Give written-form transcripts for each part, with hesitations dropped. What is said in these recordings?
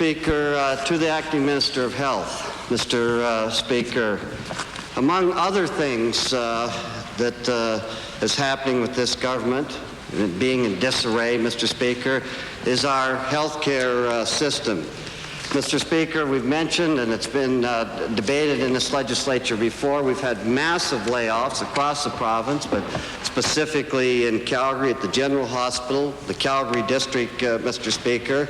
Speaker, to the Acting Minister of Health. Mr. Speaker, among other things that is happening with this government, being in disarray, Mr. Speaker, is our health care system. Mr. Speaker, we've mentioned, and it's been debated in this legislature before, we've had massive layoffs across the province, but specifically in Calgary at the General Hospital, the Calgary District, Mr. Speaker.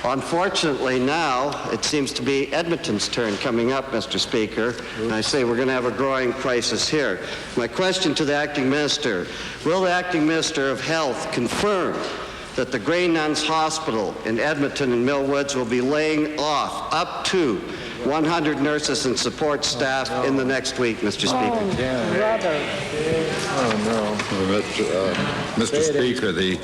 Unfortunately now, it seems to be Edmonton's turn coming up, Mr. Speaker, and I say we're going to have a growing crisis here. My question to the Acting Minister, will the Acting Minister of Health confirm that the Grey Nuns Hospital in Edmonton and Millwoods will be laying off up to 100 nurses and support staff in the next week, Mr. Speaker? Mr. Speaker, the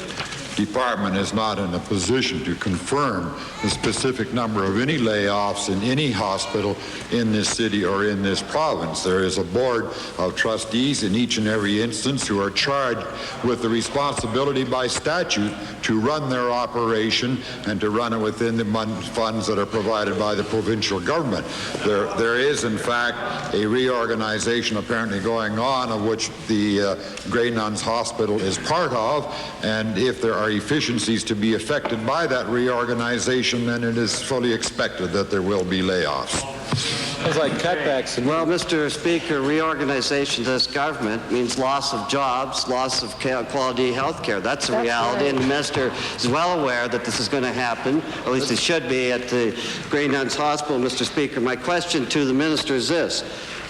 Department is not in a position to confirm the specific number of any layoffs in any hospital in this city or in this province. There is a board of trustees in each and every instance who are charged with the responsibility by statute to run their operation and to run it within the funds that are provided by the provincial government. There is, in fact, a reorganization apparently going on, of which the Grey Nuns Hospital is part of, and if there are efficiencies to be affected by that reorganization, then it is fully expected that there will be layoffs. Sounds like cutbacks. Well, Mr. Speaker, reorganization of this government means loss of jobs, loss of quality health care. That's a reality, and the minister is well aware that this is going to happen, or at least it should be, at the Grey Nuns Hospital, Mr. Speaker. My question to the minister is this.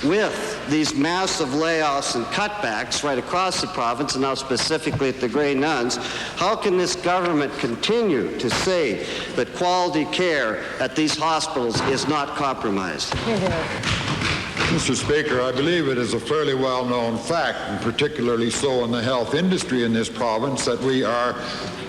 With these massive layoffs and cutbacks right across the province, and now specifically at the Grey Nuns, how can this government continue to say that quality care at these hospitals is not compromised? Mr. Speaker, I believe it is a fairly well-known fact, and particularly so in the health industry in this province, that we are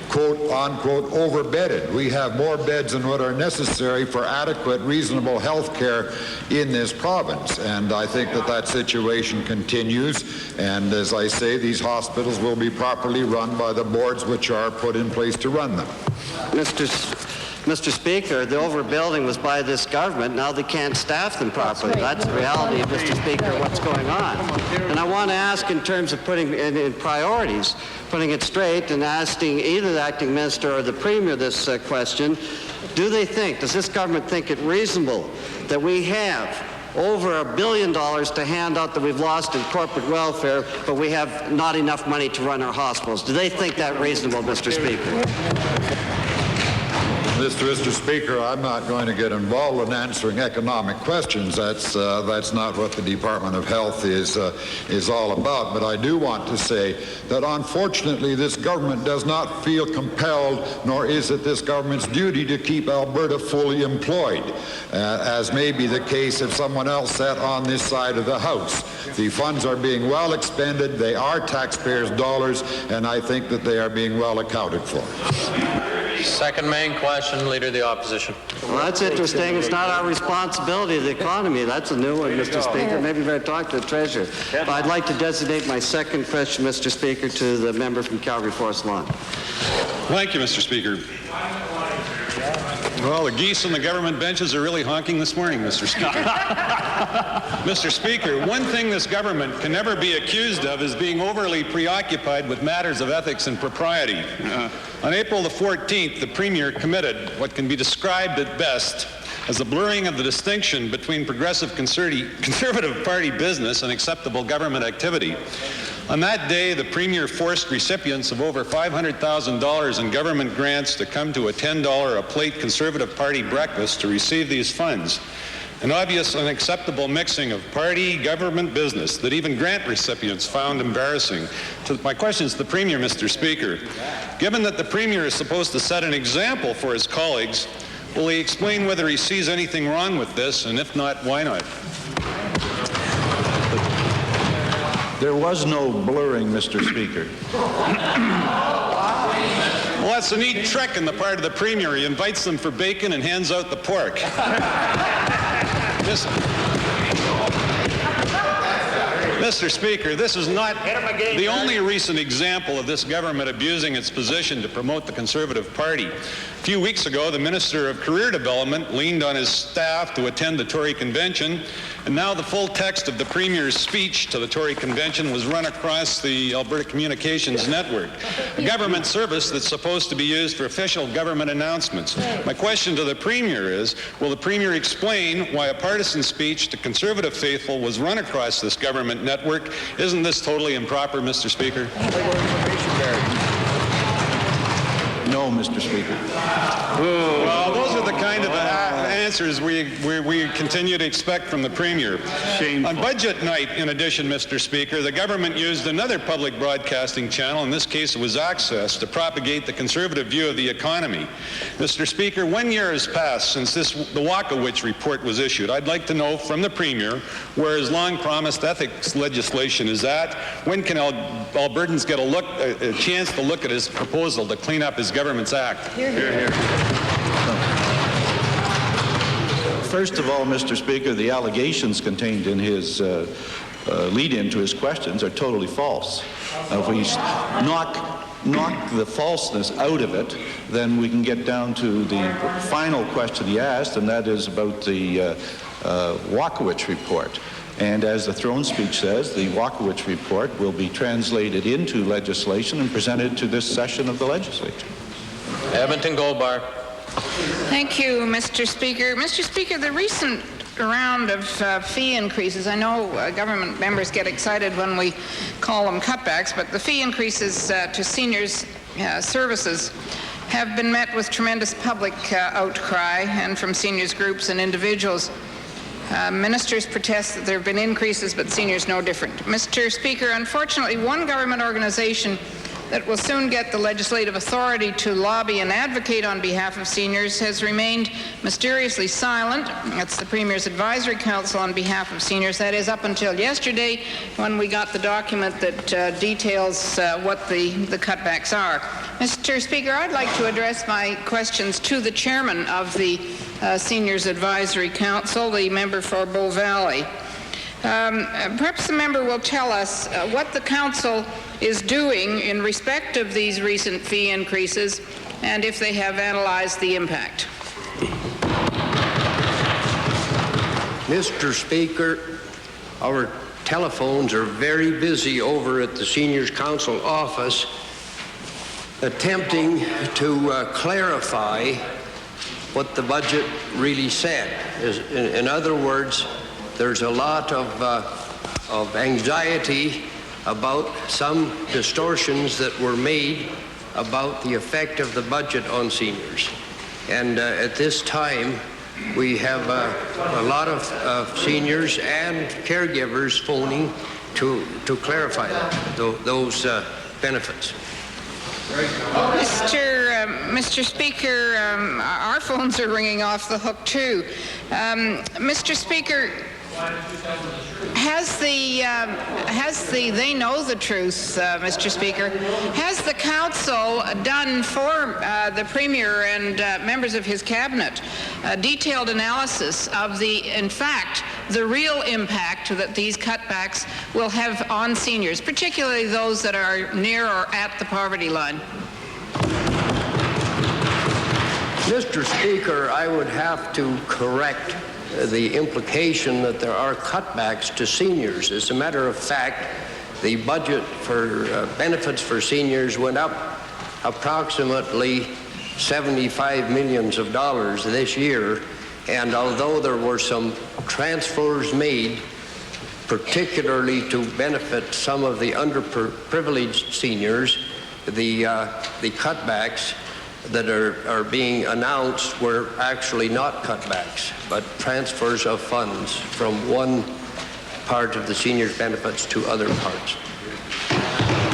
quote-unquote overbedded. We have more beds than what are necessary for adequate, reasonable health care in this province. And I think that that situation continues. And as I say, these hospitals will be properly run by the boards which are put in place to run them. Mr. Speaker, the overbuilding was by this government. Now they can't staff them properly. That's the reality, Mr. Speaker, what's going on. And I want to ask in terms of putting in priorities, putting it straight and asking either the Acting Minister or the Premier this question, does this government think it reasonable that we have over $1 billion to hand out that we've lost in corporate welfare, but we have not enough money to run our hospitals? Do they think that reasonable, Mr. Speaker? Mr. Speaker, I'm not going to get involved in answering economic questions. That's not what the Department of Health is all about. But I do want to say that unfortunately this government does not feel compelled, nor is it this government's duty to keep Alberta fully employed, as may be the case if someone else sat on this side of the House. The funds are being well expended. They are taxpayers' dollars, and I think that they are being well accounted for. Second main question, Leader of the Opposition. Well, that's interesting. It's not our responsibility of the economy. That's a new one, Mr. Speaker. Maybe we better talk to the Treasurer. But I'd like to designate my second question, Mr. Speaker, to the member from Calgary Forest Lawn. Thank you, Mr. Speaker. Well, the geese on the government benches are really honking this morning, Mr. Speaker. Mr. Speaker, one thing this government can never be accused of is being overly preoccupied with matters of ethics and propriety. On April the 14th, the Premier committed what can be described at best as a blurring of the distinction between progressive conservative party business and acceptable government activity. On that day, the Premier forced recipients of over $500,000 in government grants to come to a $10 a plate Conservative Party breakfast to receive these funds. An obvious unacceptable mixing of party, government, business that even grant recipients found embarrassing. My question is to the Premier, Mr. Speaker. Given that the Premier is supposed to set an example for his colleagues, will he explain whether he sees anything wrong with this, and if not, why not? There was no blurring, Mr. Speaker. Well, that's a neat trick on the part of the Premier. He invites them for bacon and hands out the pork. Mr. Speaker, this is not the only recent example of this government abusing its position to promote the Conservative Party. A few weeks ago, the Minister of Career Development leaned on his staff to attend the Tory convention, and now the full text of the Premier's speech to the Tory convention was run across the Alberta Communications Network, a government service that's supposed to be used for official government announcements. My question to the Premier is, will the Premier explain why a partisan speech to Conservative faithful was run across this government network? Isn't this totally improper, Mr. Speaker? No, Mr. Speaker. Well, those are the kind of answers we continue to expect from the Premier. Shameful. On budget night, in addition, Mr. Speaker, the government used another public broadcasting channel, in this case it was Access, to propagate the Conservative view of the economy. Mr. Speaker, 1 year has passed since the Walkowicz report was issued. I'd like to know from the Premier where his long-promised ethics legislation is at. When can Albertans get a chance to look at his proposal to clean up his government's act? Hear, hear. First of all, Mr. Speaker, the allegations contained in his lead-in to his questions are totally false. If we knock the falseness out of it, then we can get down to the final question he asked, and that is about the Walkowicz report. And as the throne speech says, the Walkowicz report will be translated into legislation and presented to this session of the legislature. Edmonton Goldbar. Thank you, Mr. Speaker. Mr. Speaker, the recent round of fee increases, I know government members get excited when we call them cutbacks, but the fee increases to seniors' services have been met with tremendous public outcry and from seniors groups and individuals. Ministers protest that there have been increases, but seniors no different. Mr. Speaker, unfortunately, one government organization that will soon get the legislative authority to lobby and advocate on behalf of seniors has remained mysteriously silent. That's the Premier's Advisory Council on behalf of seniors. That is up until yesterday when we got the document that details what the cutbacks are. Mr. Speaker, I'd like to address my questions to the chairman of the Seniors Advisory Council, the member for Bow Valley. Perhaps the member will tell us what the Council is doing in respect of these recent fee increases and if they have analyzed the impact. Mr. Speaker, our telephones are very busy over at the Seniors Council office attempting to clarify what the budget really said. In other words, there's a lot of anxiety about some distortions that were made about the effect of the budget on seniors. And at this time, we have a lot of seniors and caregivers phoning to clarify those benefits. Mr. Speaker, our phones are ringing off the hook too. Mr. Speaker, they know the truth, Mr. Speaker. Has the Council done for the Premier and members of his cabinet a detailed analysis of in fact, the real impact that these cutbacks will have on seniors, particularly those that are near or at the poverty line? Mr. Speaker, I would have to correct the implication that there are cutbacks to seniors. As a matter of fact, the budget for benefits for seniors went up approximately $75 million this year, and although there were some transfers made, particularly to benefit some of the underprivileged seniors, the cutbacks that are being announced were actually not cutbacks, but transfers of funds from one part of the seniors' benefits to other parts.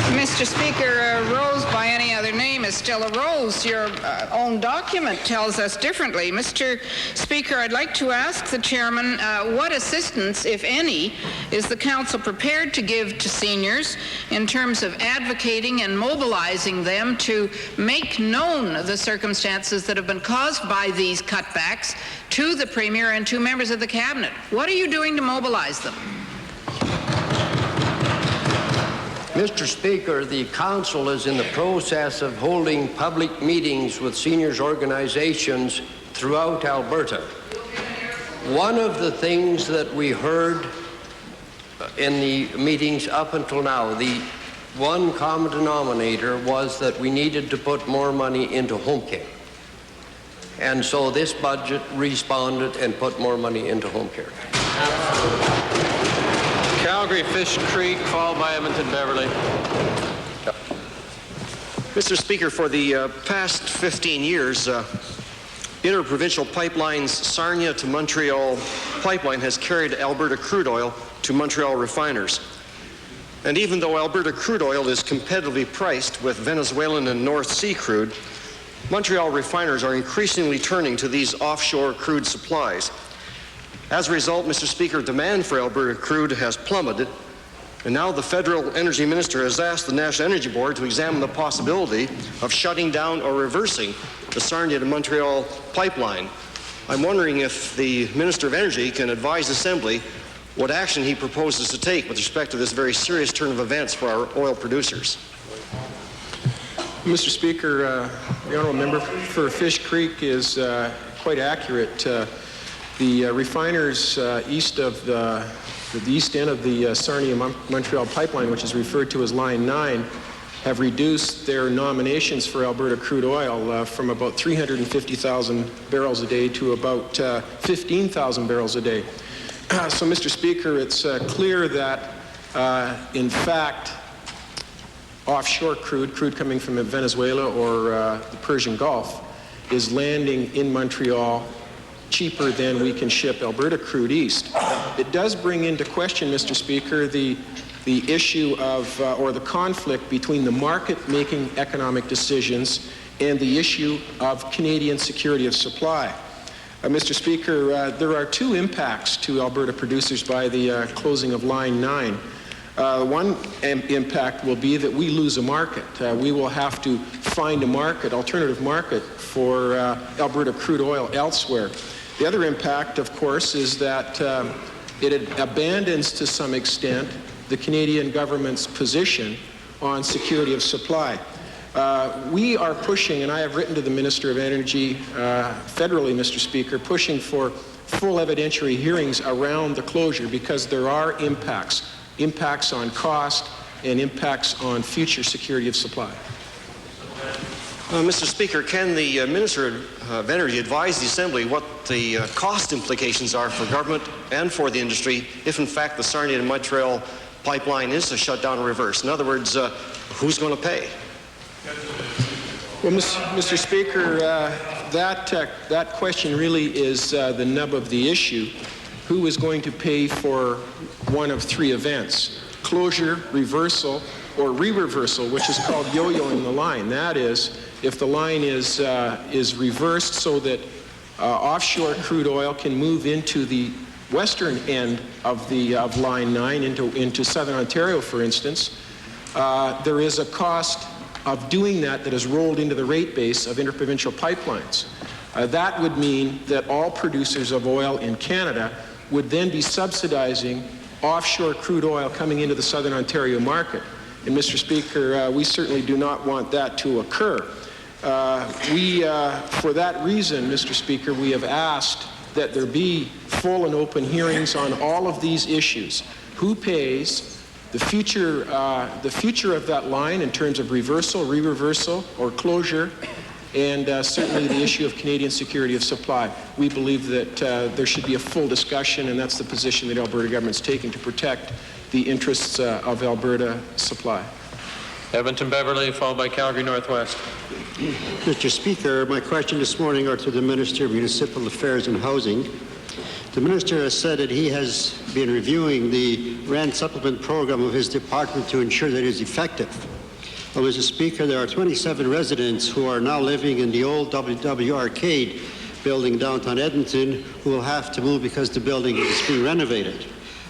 Mr. Speaker, a rose by any other name is still a rose. Your own document tells us differently. Mr. Speaker, I'd like to ask the chairman what assistance, if any, is the Council prepared to give to seniors in terms of advocating and mobilizing them to make known the circumstances that have been caused by these cutbacks to the Premier and to members of the Cabinet? What are you doing to mobilize them? Mr. Speaker, the Council is in the process of holding public meetings with seniors organizations throughout Alberta. One of the things that we heard in the meetings up until now, the one common denominator was that we needed to put more money into home care. And so this budget responded and put more money into home care. Calgary Fish Creek, followed by Edmonton Beverly. Mr. Speaker, for the past 15 years, Interprovincial Pipeline's Sarnia to Montreal pipeline has carried Alberta crude oil to Montreal refiners. And even though Alberta crude oil is competitively priced with Venezuelan and North Sea crude, Montreal refiners are increasingly turning to these offshore crude supplies. As a result, Mr. Speaker, demand for Alberta crude has plummeted, and now the federal energy minister has asked the National Energy Board to examine the possibility of shutting down or reversing the Sarnia to Montreal pipeline. I'm wondering if the Minister of Energy can advise the Assembly what action he proposes to take with respect to this very serious turn of events for our oil producers. Mr. Speaker, the honourable member for Fish Creek is quite accurate. The refiners east of the east end of the Sarnia-Montreal pipeline, which is referred to as Line 9, have reduced their nominations for Alberta crude oil from about 350,000 barrels a day to about 15,000 barrels a day. So, Mr. Speaker, it's clear that, in fact, offshore crude coming from Venezuela or the Persian Gulf, is landing in Montreal cheaper than we can ship Alberta crude east. It does bring into question, Mr. Speaker, the issue of, or the conflict between the market making economic decisions and the issue of Canadian security of supply. Mr. Speaker, there are two impacts to Alberta producers by the closing of Line 9. One impact will be that we lose a market. We will have to find a market, alternative market for Alberta crude oil elsewhere. The other impact, of course, is that it abandons to some extent the Canadian government's position on security of supply. We are pushing, and I have written to the Minister of Energy federally, Mr. Speaker, pushing for full evidentiary hearings around the closure because there are impacts on cost and impacts on future security of supply. Mr. Speaker, can the Minister of Energy advise the Assembly what the cost implications are for government and for the industry if, in fact, the Sarnia to Montreal pipeline is to shut down or reverse? In other words, who's going to pay? Well, Mr. Speaker, that question really is the nub of the issue. Who is going to pay for one of three events? Closure, reversal, or re-reversal, which is called yo-yoing the line. That is, if the line is reversed so that offshore crude oil can move into the western end of Line 9 into southern Ontario, for instance, there is a cost of doing that is rolled into the rate base of interprovincial pipelines. That would mean that all producers of oil in Canada would then be subsidizing offshore crude oil coming into the southern Ontario market. And Mr. Speaker, we certainly do not want that to occur. For that reason, Mr. Speaker, we have asked that there be full and open hearings on all of these issues. Who pays, the future of that line in terms of reversal, re-reversal, or closure, and certainly the issue of Canadian security of supply. We believe that there should be a full discussion, and that's the position that Alberta government's taking to protect the interests of Alberta supply. Edmonton Beverly, followed by Calgary Northwest. Mr. Speaker, my question this morning are to the Minister of Municipal Affairs and Housing. The Minister has said that he has been reviewing the rent supplement program of his department to ensure that it is effective. Well, Mr. Speaker, there are 27 residents who are now living in the old WW Arcade building downtown Edmonton who will have to move because the building is being renovated.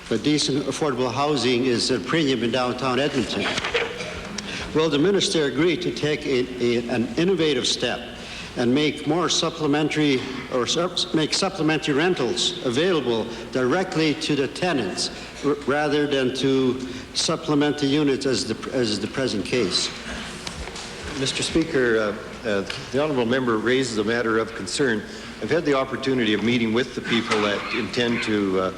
But decent, affordable housing is a premium in downtown Edmonton. Will the Minister agree to take an innovative step and make more supplementary make supplementary rentals available directly to the tenants rather than to supplement the units as is the present case. Mr. Speaker, the honourable member raises a matter of concern. I've had the opportunity of meeting with the people that intend to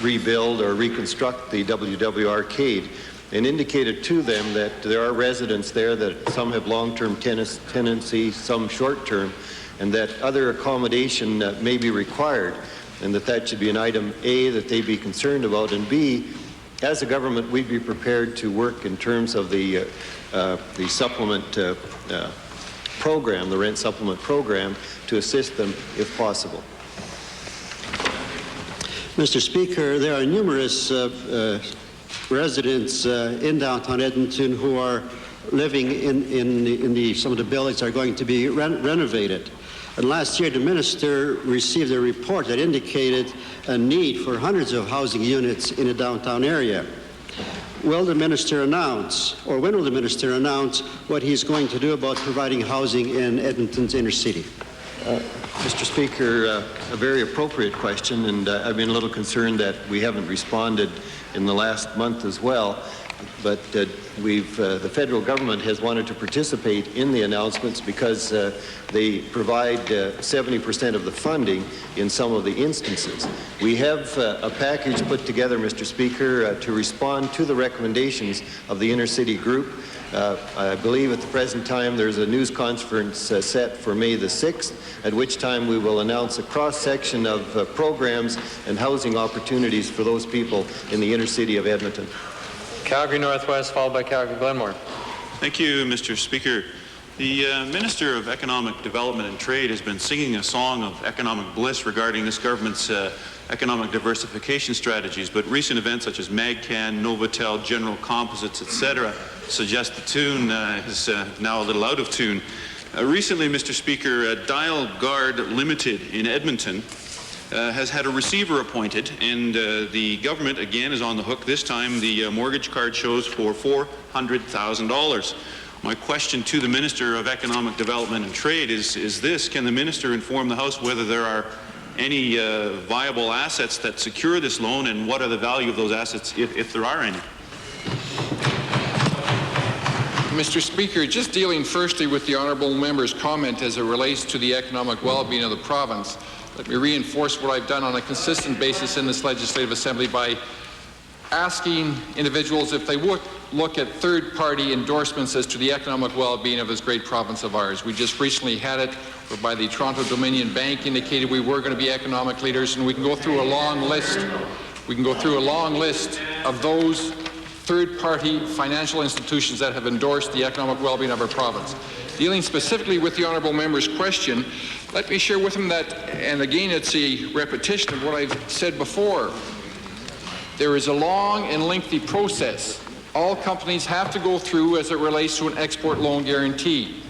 rebuild or reconstruct the WW Arcade, and indicated to them that there are residents there that some have long-term tenancy, some short-term, and that other accommodation may be required, and that should be an item A that they be concerned about, and B, as a government, we'd be prepared to work in terms of the supplement program, the rent supplement program, to assist them if possible. Mr. Speaker, there are numerous residents in downtown Edmonton who are living in some of the buildings that are going to be renovated. And last year, the minister received a report that indicated a need for hundreds of housing units in the downtown area. Will the minister announce, or when will the minister announce what he's going to do about providing housing in Edmonton's inner city? Mr. Speaker, a very appropriate question, and I've been a little concerned that we haven't responded in the last month as well. But the federal government has wanted to participate in the announcements because they provide 70% of the funding in some of the instances. We have a package put together, Mr. Speaker, to respond to the recommendations of the inner city group. I believe at the present time there's a news conference set for May the 6th, at which time we will announce a cross-section of programs and housing opportunities for those people in the inner city of Edmonton. Calgary Northwest, followed by Calgary Glenmore. Thank you, Mr. Speaker. The Minister of Economic Development and Trade has been singing a song of economic bliss regarding this government's economic diversification strategies, but recent events such as MagCan, Novotel, General Composites, etc. suggest the tune is now a little out of tune. Recently, Mr. Speaker, Dial Guard Limited in Edmonton has had a receiver appointed, and the government again is on the hook. This time the mortgage card shows for $400,000. My question to the Minister of Economic Development and Trade is this: can the Minister inform the House whether there are any viable assets that secure this loan, and what are the value of those assets if there are any? Mr. Speaker, just dealing firstly with the honourable member's comment as it relates to the economic well-being of the province, let me reinforce what I've done on a consistent basis in this Legislative Assembly by asking individuals if they would look at third-party endorsements as to the economic well-being of this great province of ours. We just recently had it whereby the Toronto Dominion Bank indicated we were going to be economic leaders, and we can go through a long list. We can go through a long list of those third-party financial institutions that have endorsed the economic well-being of our province. Dealing specifically with the honourable member's question, let me share with him that, and again it's a repetition of what I've said before, there is a long and lengthy process all companies have to go through as it relates to an export loan guarantee.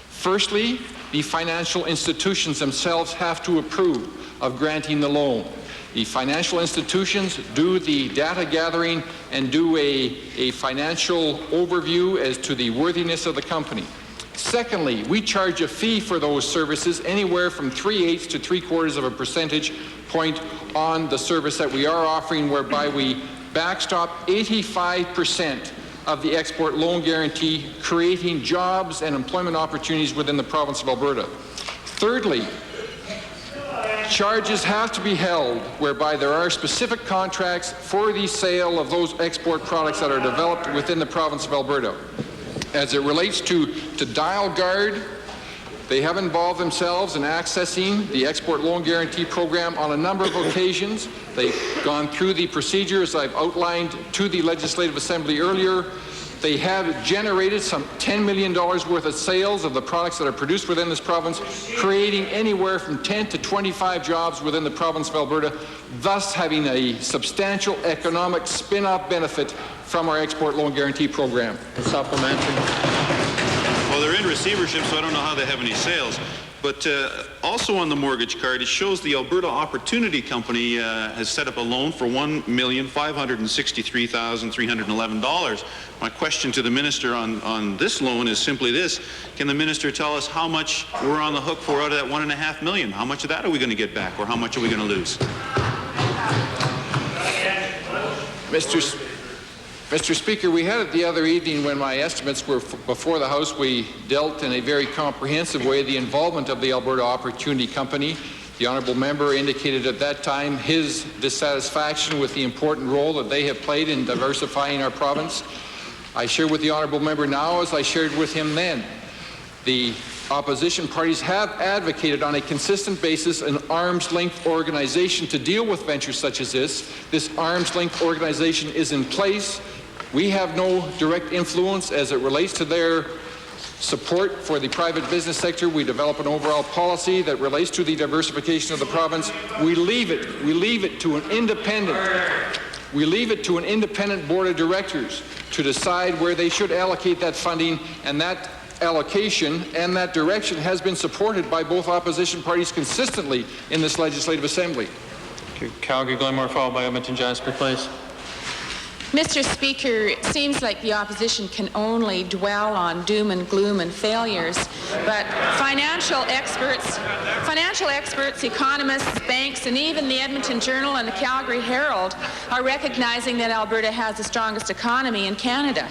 Firstly, the financial institutions themselves have to approve of granting the loan. The financial institutions do the data gathering and do a financial overview as to the worthiness of the company. Secondly, we charge a fee for those services anywhere from 3/8 to 3/4 of a percentage point on the service that we are offering, whereby we backstop 85% of the export loan guarantee, creating jobs and employment opportunities within the province of Alberta. Thirdly, charges have to be held whereby there are specific contracts for the sale of those export products that are developed within the province of Alberta. As it relates to Dial Guard, they have involved themselves in accessing the export loan guarantee program on a number of occasions. They've gone through the procedures I've outlined to the Legislative Assembly earlier. They have generated some $10 million worth of sales of the products that are produced within this province, creating anywhere from 10 to 25 jobs within the province of Alberta, thus having a substantial economic spin-off benefit from our export loan guarantee program. Supplementary. Well, they're in receivership, so I don't know how they have any sales. But also on the mortgage card, it shows the Alberta Opportunity Company has set up a loan for $1,563,311. My question to the minister on this loan is simply this: can the minister tell us how much we're on the hook for out of that $1.5 million? How much of that are we going to get back, or how much are we going to lose? Mr. Speaker, we had it the other evening when my estimates were before the House. We dealt in a very comprehensive way the involvement of the Alberta Opportunity Company. The honourable member indicated at that time his dissatisfaction with the important role that they have played in diversifying our province. I share with the honourable member now, as I shared with him then, the opposition parties have advocated on a consistent basis an arm's-length organization to deal with ventures such as this. This arm's-length organization is in place. We have no direct influence as it relates to their support for the private business sector. We develop an overall policy that relates to the diversification of the province. We leave it to an independent board of directors to decide where they should allocate that funding, and that allocation and that direction has been supported by both opposition parties consistently in this Legislative Assembly. Calgary Glenmore, followed by Edmonton Jasper, please. Mr. Speaker, it seems like the opposition can only dwell on doom and gloom and failures, but financial experts, economists, banks, and even the Edmonton Journal and the Calgary Herald are recognizing that Alberta has the strongest economy in Canada,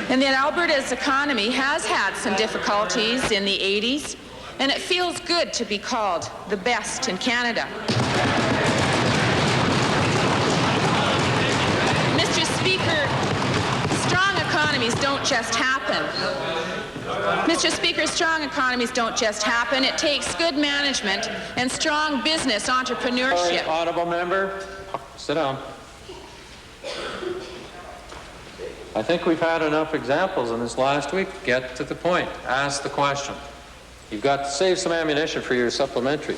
and that Alberta's economy has had some difficulties in the 80s, and it feels good to be called the best in Canada. Mr. Speaker, strong economies don't just happen. Mr. Speaker, strong economies don't just happen. It takes good management and strong business entrepreneurship. Honourable member, sit down. I think we've had enough examples in this last week. Get to the point. Ask the question. You've got to save some ammunition for your supplementary.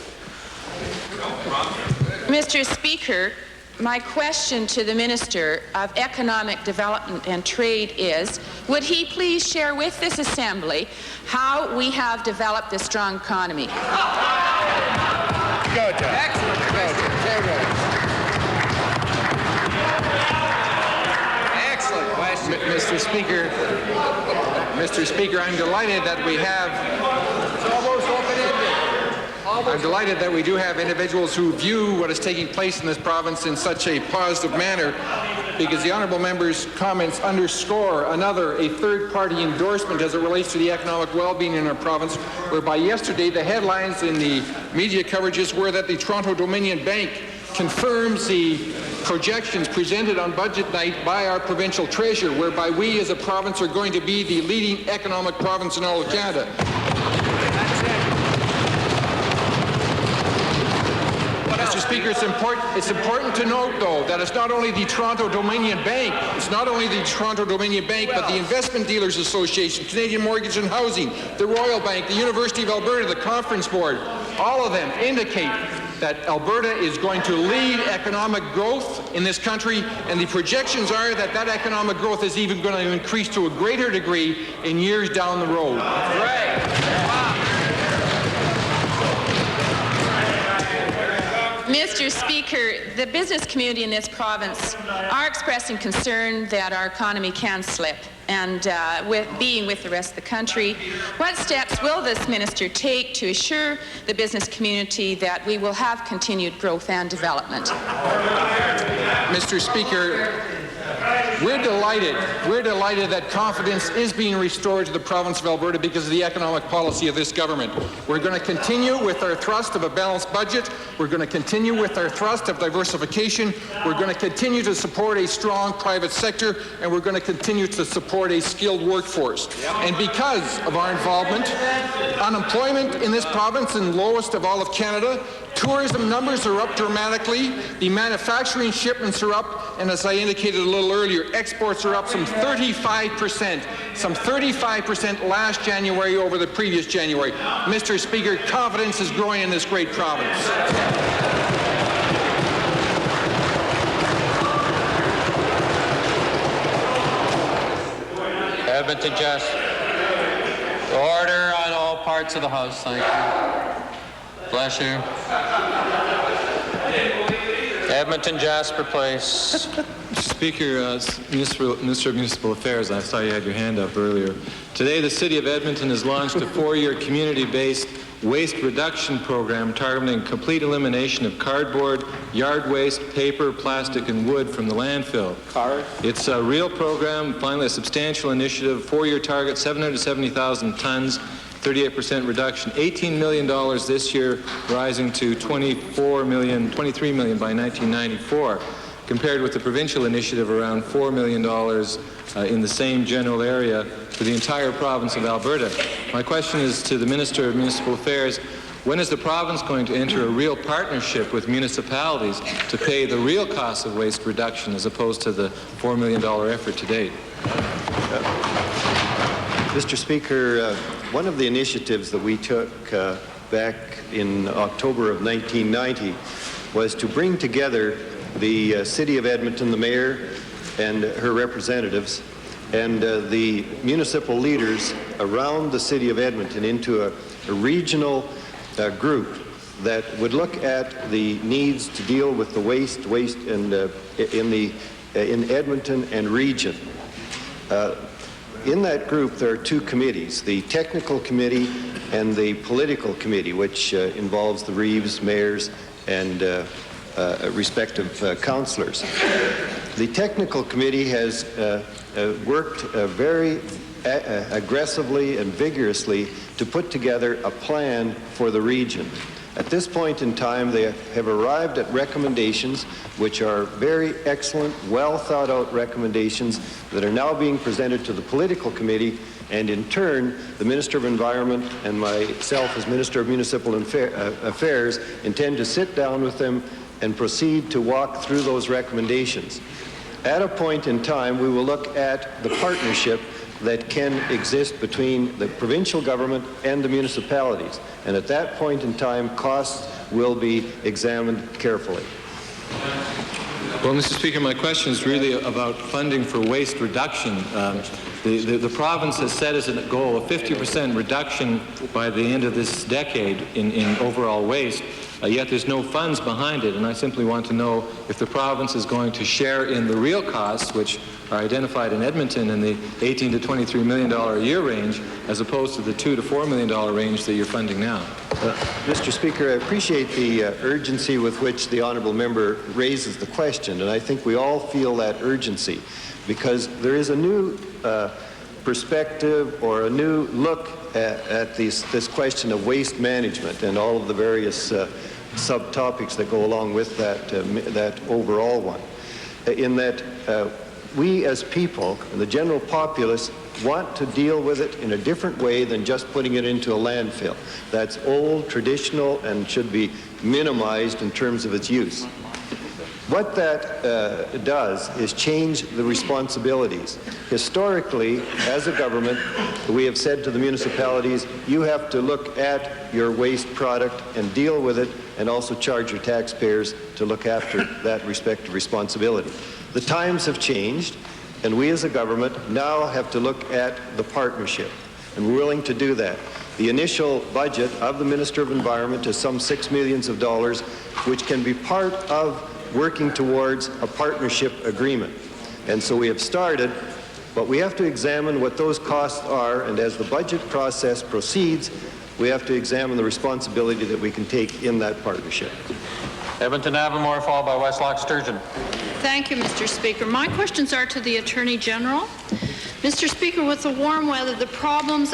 Mr. Speaker, my question to the Minister of Economic Development and Trade is, would he please share with this Assembly how we have developed a strong economy? Good job. Excellent question. Excellent question. Mr. Speaker, I'm delighted that we have I'm delighted that we do have individuals who view what is taking place in this province in such a positive manner, because the honourable member's comments underscore a third-party endorsement as it relates to the economic well-being in our province, whereby yesterday the headlines in the media coverages were that the Toronto-Dominion Bank confirms the projections presented on budget night by our provincial treasurer, whereby we as a province are going to be the leading economic province in all of Canada. Mr. Speaker, it's important to note, though, that it's not only the Toronto-Dominion Bank, but the Investment Dealers Association, Canadian Mortgage and Housing, the Royal Bank, the University of Alberta, the Conference Board. All of them indicate that Alberta is going to lead economic growth in this country, and the projections are that that economic growth is even going to increase to a greater degree in years down the road. Great. Mr. Speaker, the business community in this province are expressing concern that our economy can slip, and with the rest of the country. What steps will this minister take to assure the business community that we will have continued growth and development? Mr. Speaker, we're delighted that confidence is being restored to the province of Alberta because of the economic policy of this government. We're going to continue with our thrust of a balanced budget. We're going to continue with our thrust of diversification. We're going to continue to support a strong private sector, and we're going to continue to support a skilled workforce. And because of our involvement, unemployment in this province is lowest of all of Canada. Tourism numbers are up dramatically. The manufacturing shipments are up, and as I indicated a little earlier, exports are up some 35% last January over the previous January. Mr. Speaker, confidence is growing in this great province. Order on all parts of the House, thank you. Bless you. Edmonton Jasper Place. Speaker, Minister of Municipal Affairs, I saw you had your hand up earlier. Today, the City of Edmonton has launched a 4-year community-based waste reduction program targeting complete elimination of cardboard, yard waste, paper, plastic, and wood from the landfill. It's a real program, finally a substantial initiative, 4-year target, 770,000 tons, 38% reduction, $18 million this year, rising to $23 million by 1994, compared with the provincial initiative around $4 million in the same general area for the entire province of Alberta. My question is to the Minister of Municipal Affairs. When is the province going to enter a real partnership with municipalities to pay the real cost of waste reduction as opposed to the $4 million effort to date? Mr. Speaker, one of the initiatives that we took back in October of 1990 was to bring together the City of Edmonton, the mayor and her representatives, and the municipal leaders around the City of Edmonton into a regional group that would look at the needs to deal with the waste and in Edmonton and region. In that group, there are two committees, the technical committee and the political committee, which involves the reeves, mayors, and respective councillors. The technical committee has worked very aggressively and vigorously to put together a plan for the region. At this point in time, they have arrived at recommendations which are very excellent, well thought out recommendations that are now being presented to the political committee, and in turn, the Minister of Environment and myself as Minister of Municipal Affairs intend to sit down with them and proceed to walk through those recommendations. At a point in time, we will look at the partnership that can exist between the provincial government and the municipalities. And at that point in time, costs will be examined carefully. Well, Mr. Speaker, my question is really about funding for waste reduction. The province has set as a goal a 50% reduction by the end of this decade in overall waste, yet there's no funds behind it, and I simply want to know if the province is going to share in the real costs, which are identified in Edmonton in the $18 to $23 million a year range, as opposed to the $2 to $4 million range that you're funding now. Mr. Speaker, I appreciate the urgency with which the honourable member raises the question, and I think we all feel that urgency, because there is a new perspective or a new look at this question of waste management and all of the various subtopics that go along with that overall one. In that we as people, the general populace, want to deal with it in a different way than just putting it into a landfill. That's old, traditional, and should be minimized in terms of its use. What that does is change the responsibilities. Historically, as a government, we have said to the municipalities, you have to look at your waste product and deal with it, and also charge your taxpayers to look after that respective responsibility. The times have changed, and we as a government now have to look at the partnership, and we're willing to do that. The initial budget of the Minister of Environment is some $6 million, which can be part of working towards a partnership agreement. And so we have started, but we have to examine what those costs are, and as the budget process proceeds, we have to examine the responsibility that we can take in that partnership. Edmonton Avamore, followed by Westlock Sturgeon. Thank you, Mr. Speaker. My questions are to the Attorney General. Mr. Speaker, with the warm weather, the problems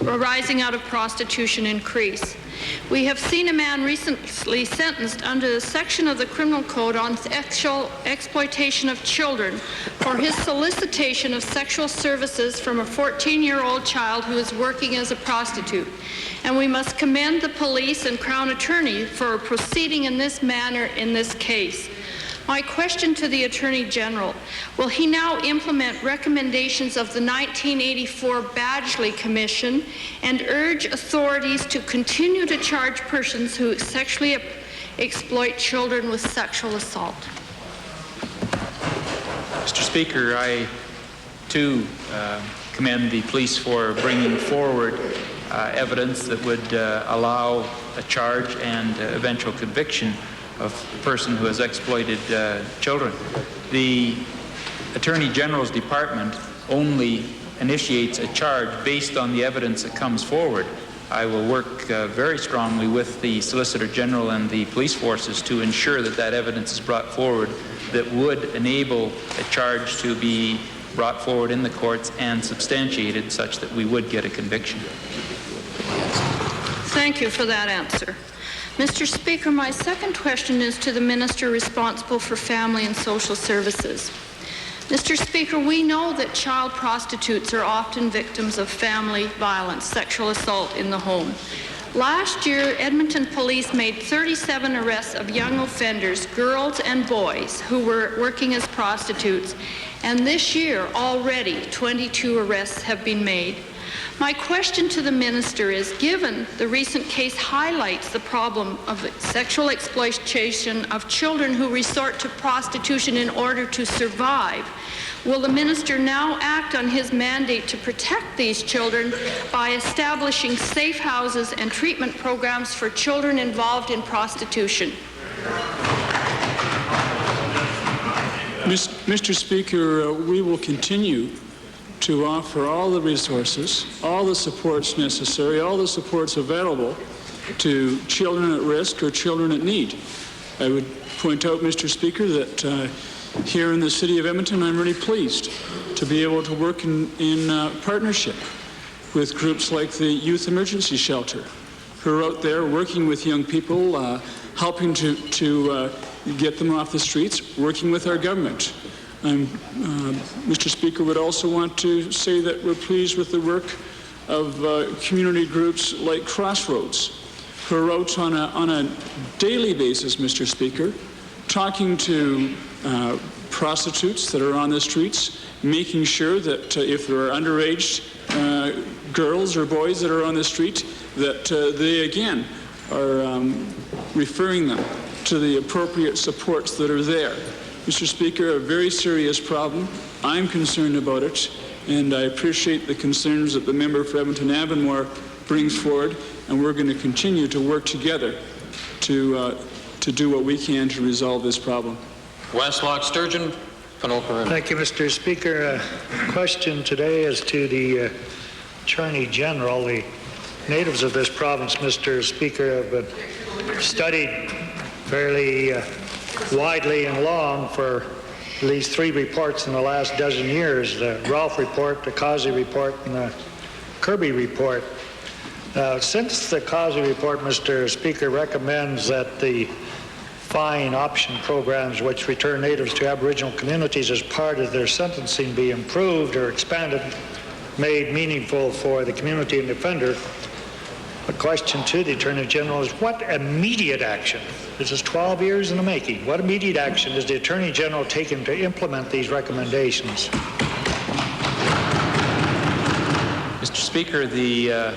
arising out of prostitution increase. We have seen a man recently sentenced under the section of the Criminal Code on sexual exploitation of children for his solicitation of sexual services from a 14-year-old child who is working as a prostitute. And we must commend the police and Crown Attorney for proceeding in this manner in this case. My question to the Attorney General, will he now implement recommendations of the 1984 Badgley Commission and urge authorities to continue to charge persons who sexually exploit children with sexual assault? Mr. Speaker, I too commend the police for bringing forward evidence that would allow a charge and eventual conviction of a person who has exploited children. The Attorney General's Department only initiates a charge based on the evidence that comes forward. I will work very strongly with the Solicitor General and the police forces to ensure that that evidence is brought forward that would enable a charge to be brought forward in the courts and substantiated such that we would get a conviction. Thank you for that answer. Mr. Speaker, my second question is to the Minister responsible for Family and Social Services. Mr. Speaker, we know that child prostitutes are often victims of family violence, sexual assault in the home. Last year, Edmonton police made 37 arrests of young offenders, girls and boys, who were working as prostitutes. And this year, already, 22 arrests have been made. My question to the Minister is, given the recent case highlights the problem of sexual exploitation of children who resort to prostitution in order to survive, will the Minister now act on his mandate to protect these children by establishing safe houses and treatment programs for children involved in prostitution? Mr. Speaker, we will continue to offer all the resources, all the supports necessary, all the supports available to children at risk or children at need. I would point out, Mr. Speaker, that here in the City of Edmonton, I'm really pleased to be able to work in partnership with groups like the Youth Emergency Shelter, who are out there working with young people, helping to get them off the streets, working with our government. Mr. Speaker, would also want to say that we're pleased with the work of community groups like Crossroads, who are out on a daily basis, Mr. Speaker, talking to prostitutes that are on the streets, making sure that if there are underage girls or boys that are on the street, that they again are referring them to the appropriate supports that are there. Mr. Speaker, a very serious problem. I'm concerned about it, and I appreciate the concerns that the member for Edmonton Avonmore brings forward, and we're going to continue to work together to do what we can to resolve this problem. Westlock Sturgeon, Penoka. Thank you, Mr. Speaker. Question today is to the Attorney General. The natives of this province, Mr. Speaker, have been studied fairly widely and long for at least 3 reports in the last dozen years, the Ralph Report, the Causey Report, and the Kirby Report. Since the Causey Report, Mr. Speaker, recommends that the fine option programs which return natives to Aboriginal communities as part of their sentencing be improved or expanded, made meaningful for the community and offender, the question to the Attorney General is what immediate action, this is 12 years in the making, what immediate action is the Attorney General taking to implement these recommendations? Mr. Speaker, the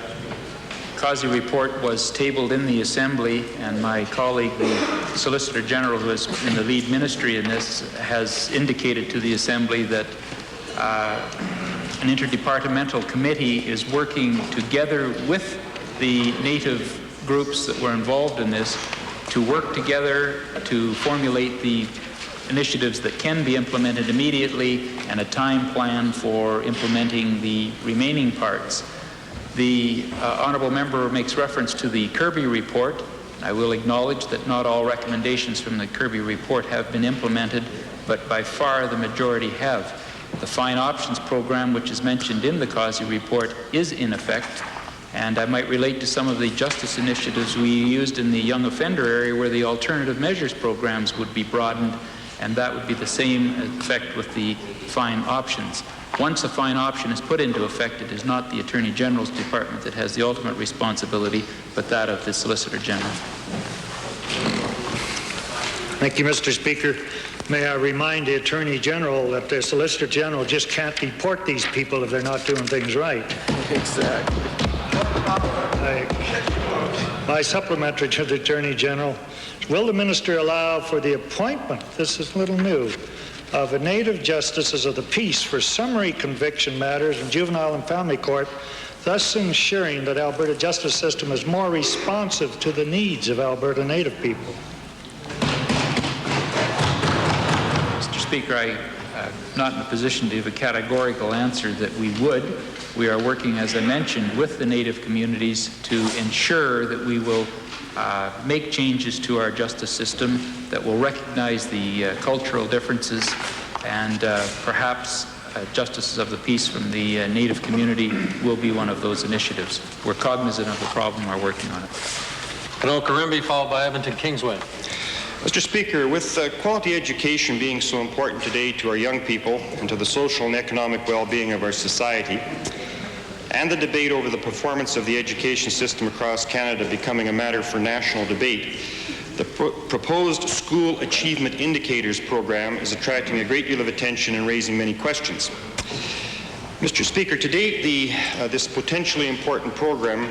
Causey Report was tabled in the Assembly, and my colleague, the Solicitor General, who is in the lead ministry in this, has indicated to the Assembly that an interdepartmental committee is working together with the Native groups that were involved in this to work together to formulate the initiatives that can be implemented immediately and a time plan for implementing the remaining parts. The honourable member makes reference to the Kirby Report. I will acknowledge that not all recommendations from the Kirby Report have been implemented, but by far the majority have. The Fine Options Program, which is mentioned in the Causey Report, is in effect. And I might relate to some of the justice initiatives we used in the young offender area where the alternative measures programs would be broadened, and that would be the same effect with the fine options. Once a fine option is put into effect, it is not the Attorney General's department that has the ultimate responsibility, but that of the Solicitor General. Thank you, Mr. Speaker. May I remind the Attorney General that the Solicitor General just can't deport these people if they're not doing things right. Exactly. My supplementary to the Attorney General, will the Minister allow for the appointment, this is a little new, of Native Justices of the Peace for summary conviction matters in juvenile and family court, thus ensuring that Alberta justice system is more responsive to the needs of Alberta Native people? Mr. Speaker, I'm not in a position to give a categorical answer that we would. We are working, as I mentioned, with the Native communities to ensure that we will make changes to our justice system that will recognize the cultural differences, and perhaps justices of the peace from the Native community will be one of those initiatives. We're cognizant of the problem, are working on it. Hello, Karimbi, followed by Edmonton Kingsway. Mr. Speaker, with quality education being so important today to our young people and to the social and economic well-being of our society, and the debate over the performance of the education system across Canada becoming a matter for national debate, the proposed School Achievement Indicators program is attracting a great deal of attention and raising many questions. Mr. Speaker, to date, this potentially important program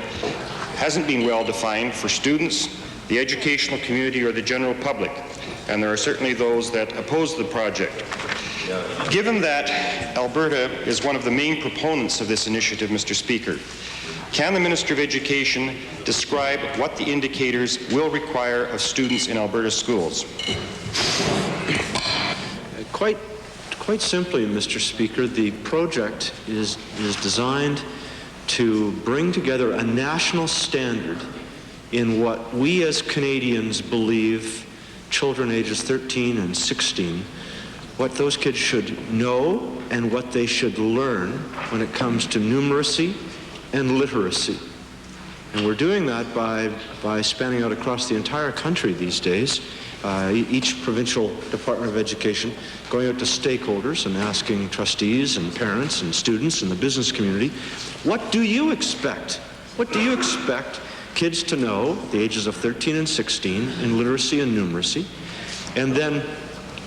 hasn't been well defined for students, the educational community, or the general public, and there are certainly those that oppose the project. Given that Alberta is one of the main proponents of this initiative, Mr. Speaker, can the Minister of Education describe what the indicators will require of students in Alberta schools? Quite simply, Mr. Speaker, the project is designed to bring together a national standard in what we as Canadians believe children ages 13 and 16, what those kids should know and what they should learn when it comes to numeracy and literacy. And we're doing that by spanning out across the entire country these days, each provincial Department of Education going out to stakeholders and asking trustees and parents and students and the business community, what do you expect? What do you expect kids to know at the ages of 13 and 16 in literacy and numeracy? And then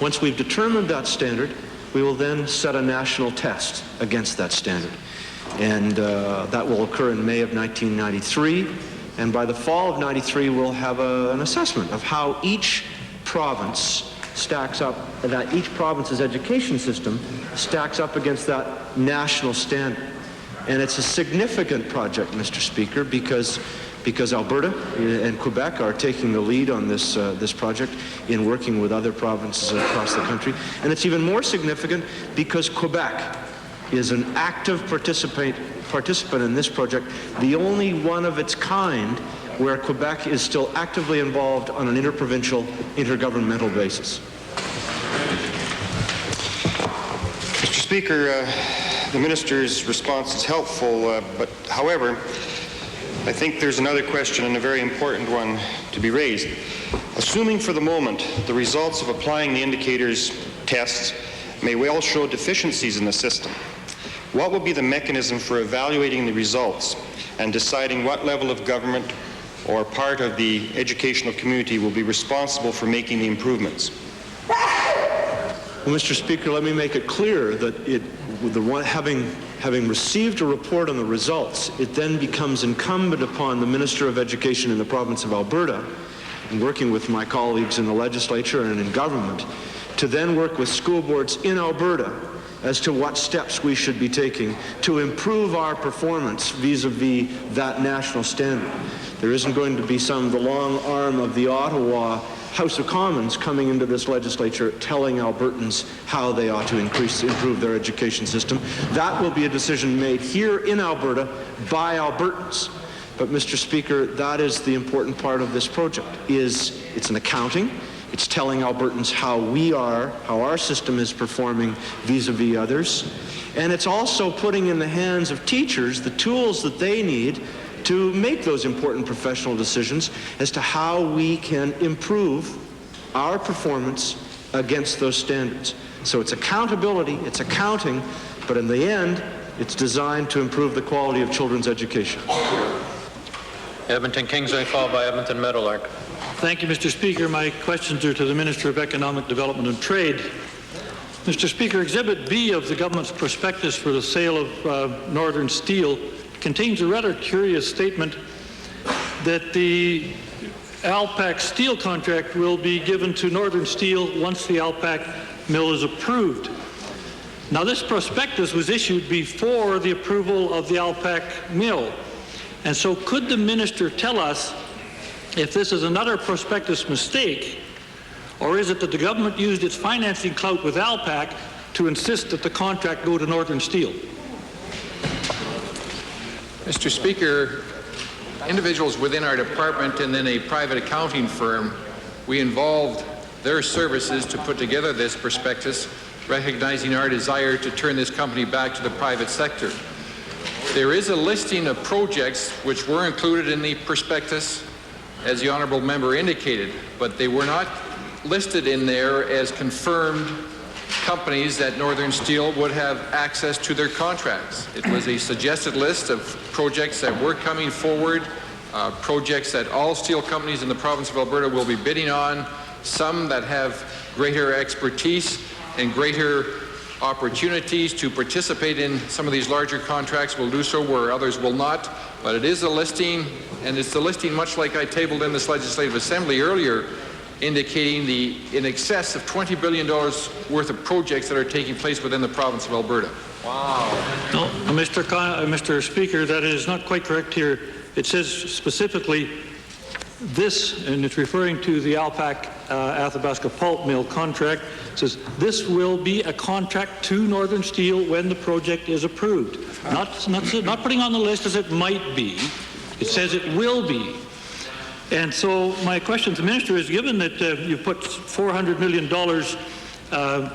once we've determined that standard, we will then set a national test against that standard. And that will occur in May of 1993. And by the fall of 93, we'll have an assessment of how each province stacks up, that each province's education system stacks up against that national standard. And it's a significant project, Mr. Speaker, because Alberta and Quebec are taking the lead on this project in working with other provinces across the country. And it's even more significant because Quebec is an active participant in this project, the only one of its kind where Quebec is still actively involved on an interprovincial, intergovernmental basis. Mr. Speaker, the Minister's response is helpful, but however, I think there's another question, and a very important one, to be raised. Assuming for the moment the results of applying the indicators tests may well show deficiencies in the system, what will be the mechanism for evaluating the results and deciding what level of government or part of the educational community will be responsible for making the improvements? Well, Mr. Speaker, let me make it clear that having received a report on the results, it then becomes incumbent upon the Minister of Education in the province of Alberta, and working with my colleagues in the legislature and in government, to then work with school boards in Alberta as to what steps we should be taking to improve our performance vis-a-vis that national standard. There isn't going to be the long arm of the Ottawa House of Commons coming into this legislature telling Albertans how they ought to improve their education system. That will be a decision made here in Alberta by Albertans. But, Mr. Speaker, that is the important part of this project. It's an accounting. It's telling Albertans how our system is performing vis-a-vis others. And it's also putting in the hands of teachers the tools that they need to make those important professional decisions as to how we can improve our performance against those standards. So it's accountability, it's accounting, but in the end, it's designed to improve the quality of children's education. Edmonton Kingsway, followed by Edmonton Meadowlark. Thank you, Mr. Speaker. My questions are to the Minister of Economic Development and Trade. Mr. Speaker, Exhibit B of the government's prospectus for the sale of Northern Steel contains a rather curious statement that the Alpac steel contract will be given to Northern Steel once the Alpac mill is approved. Now, this prospectus was issued before the approval of the Alpac mill. And so could the minister tell us if this is another prospectus mistake, or is it that the government used its financing clout with Alpac to insist that the contract go to Northern Steel? Mr. Speaker, individuals within our department and then a private accounting firm, we involved their services to put together this prospectus, recognizing our desire to turn this company back to the private sector. There is a listing of projects which were included in the prospectus, as the honourable member indicated, but they were not listed in there as confirmed companies that Northern Steel would have access to their contracts. It was a suggested list of projects that were coming forward, projects that all steel companies in the province of Alberta will be bidding on, some that have greater expertise and greater opportunities to participate in some of these larger contracts will do so where others will not. But it is a listing, and it's the listing much like I tabled in this Legislative Assembly earlier, indicating the in excess of $20 billion worth of projects that are taking place within the province of Alberta. Wow. No, Mr. Speaker, that is not quite correct here. It says specifically this, and it's referring to the Alpac Athabasca pulp mill contract. It says this will be a contract to Northern Steel when the project is approved. Not putting on the list as it might be. It says it will be. And so my question to the minister is, given that you put $400 million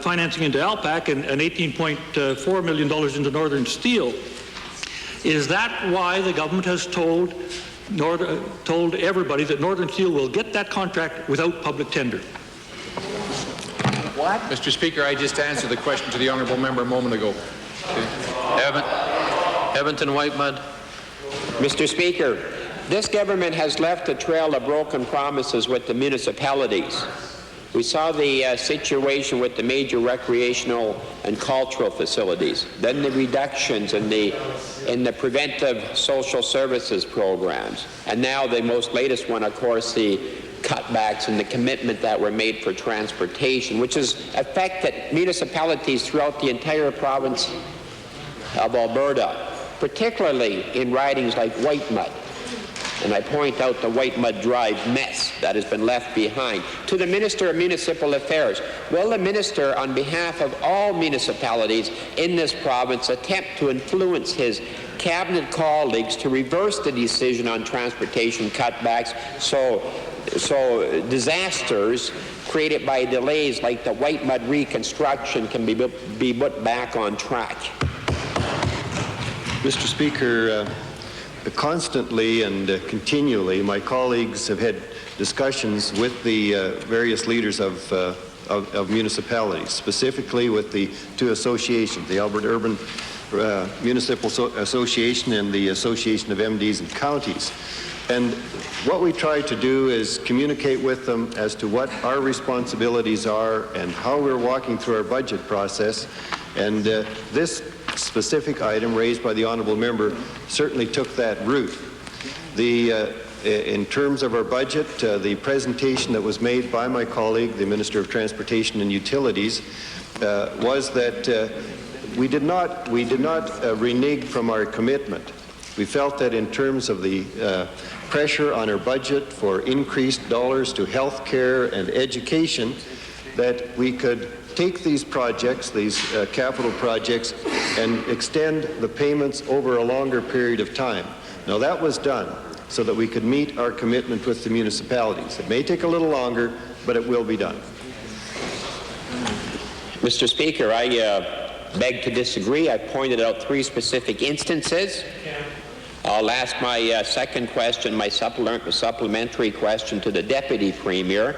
financing into Alpac and $18.4 million into Northern Steel, is that why the government has told everybody that Northern Steel will get that contract without public tender? What? Mr. Speaker, I just answered the question to the honourable member a moment ago. Edmonton Whitemud. Mr. Speaker, this government has left a trail of broken promises with the municipalities. We saw the situation with the major recreational and cultural facilities, then the reductions in the preventive social services programs, and now the most latest one, of course, the cutbacks and the commitment that were made for transportation, which has affected municipalities throughout the entire province of Alberta, particularly in ridings like Whitemud. And I point out the Whitemud Drive mess that has been left behind. To the Minister of Municipal Affairs, will the Minister, on behalf of all municipalities in this province, attempt to influence his cabinet colleagues to reverse the decision on transportation cutbacks so disasters created by delays like the Whitemud reconstruction can be put back on track? Mr. Speaker, constantly and continually, my colleagues have had discussions with the various leaders of municipalities, specifically with the two associations, the Alberta Urban Municipal Association and the Association of MDs and Counties. And what we try to do is communicate with them as to what our responsibilities are and how we're walking through our budget process. And this specific item raised by the honourable member certainly took that route. In terms of our budget, the presentation that was made by my colleague, the Minister of Transportation and Utilities, was that we did not renege from our commitment. We felt that in terms of the pressure on our budget for increased dollars to health care and education, that we could take these projects, these capital projects, and extend the payments over a longer period of time. Now that was done so that we could meet our commitment with the municipalities. It may take a little longer, but it will be done. Mr. Speaker, I beg to disagree. I pointed out 3 specific instances. I'll ask my second question, my supplementary question to the Deputy Premier.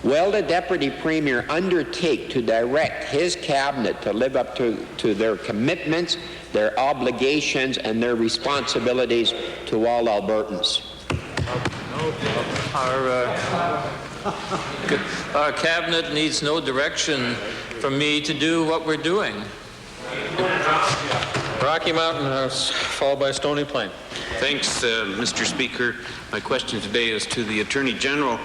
Will the Deputy Premier undertake to direct his cabinet to live up to their commitments, their obligations, and their responsibilities to all Albertans? Our cabinet needs no direction from me to do what we're doing. Rocky Mountain House, followed by Stony Plain. Thanks, Mr. Speaker. My question today is to the Attorney General.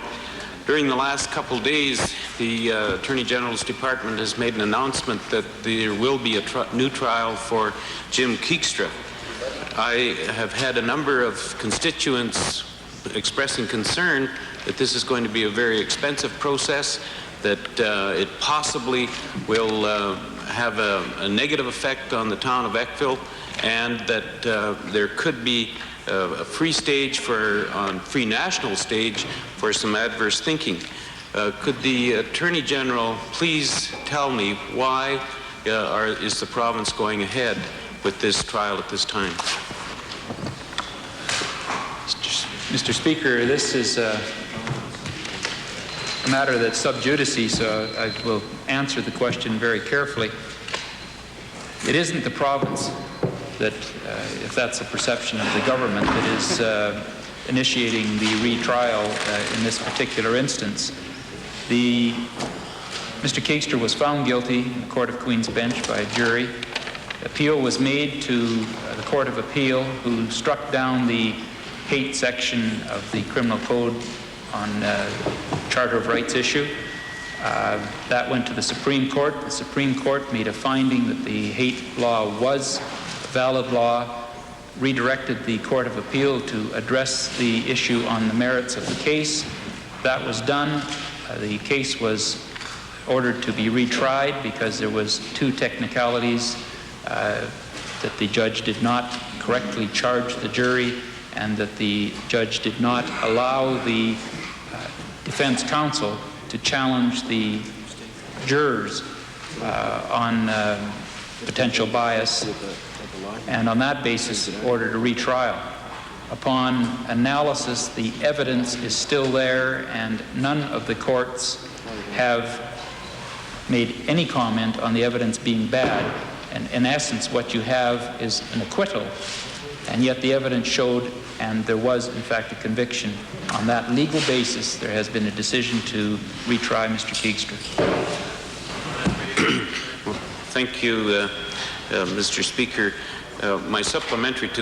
During the last couple days, the Attorney General's Department has made an announcement that there will be a new trial for Jim Keekstra. I have had a number of constituents expressing concern that this is going to be a very expensive process, that it possibly will have a negative effect on the town of Eckville, and that there could be a free stage on free national stage for some adverse thinking. Could the Attorney General please tell me why is the province going ahead with this trial at this time? Mr. Speaker, this is a matter that's sub judice, so I will answer the question very carefully. It isn't the province that, if that's the perception of the government, that is initiating the retrial in this particular instance. Mr. Keekstra was found guilty in the Court of Queen's Bench by a jury. Appeal was made to the Court of Appeal, who struck down the hate section of the Criminal Code on Charter of Rights issue. That went to the Supreme Court. The Supreme Court made a finding that the hate law was valid law, redirected the Court of Appeal to address the issue on the merits of the case. That was done. The case was ordered to be retried because there was two technicalities, that the judge did not correctly charge the jury, and that the judge did not allow the defense counsel to challenge the jurors on potential bias, and on that basis ordered a retrial. Upon analysis, the evidence is still there, and none of the courts have made any comment on the evidence being bad. And in essence, what you have is an acquittal, and yet the evidence showed, and there was in fact a conviction. On that legal basis, there has been a decision to retry Mr. Keekstra. Thank you, Mr. Speaker. My supplementary to